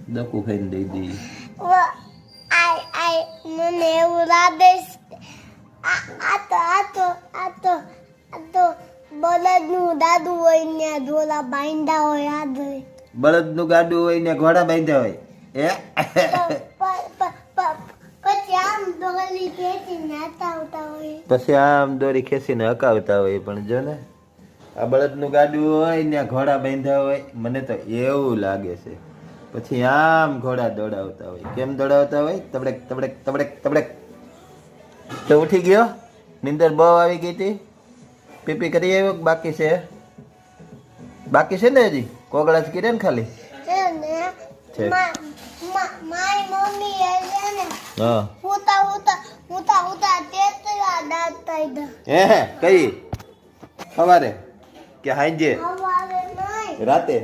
દકુ ખાઈને દઈ દી. મને એવું લાગે બળદનું દાદુ હોય ને ઢોલા બાંધા હોય યાદ હોય. બળદનું ગાડું હોય ને ઘોડા બાંધ્યા હોય. પછી આમ ડોલી ખેંચીને હટાવતા હોય. પછી આમ દોરી ખેંચીને હકાવતા હોય. પણ જો ને આ બળદનું ગાડું હોય ને ઘોડા બાંધ્યા હોય. મને તો એવું લાગે છે. પછી આમ ઘોડા દોડાવતા હોય. કેમ દોડાવતા હોય? તબડેક તબડેક તબડેક તબડેક. તો ઉઠી ગયો? નિંદર બહુ આવી ગઈ હતી? પીપી કરી આવ્યો બાકી છે? બાકી છે ને હજી? કોગળા જ કીધે ને ખાલી? છે. મારી મમ્મી છે ને હા. ઉતા તેતરા દાંત કાઢ્યા. હે કઈ? સવારે કે હાંજે? હવારે નહીં. રાતે?